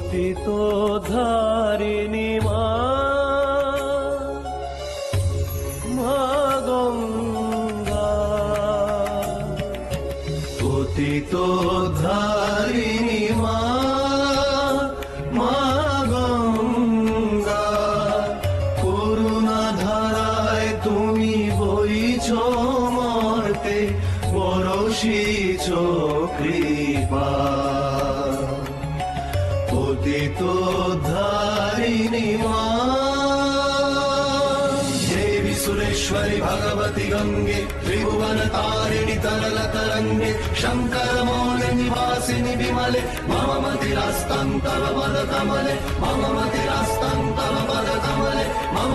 পতিত ধারিণী মা, মা গঙ্গা, পতিত ধারিণী মা, মা গঙ্গা, করুণা ধারায় তুমি বইছ মর্তে, বরষিছ কৃপা। পতিত ধারিণী মা, देवी सुरेश्वरी भगवती गंगे, त्रिभुवन तारिणी तरल तरंगे, शंकर मौल निवासिनी विमले, मम मतिरास्तं तव पद कमले, मम मतिरास्तं तव पद कमले, मम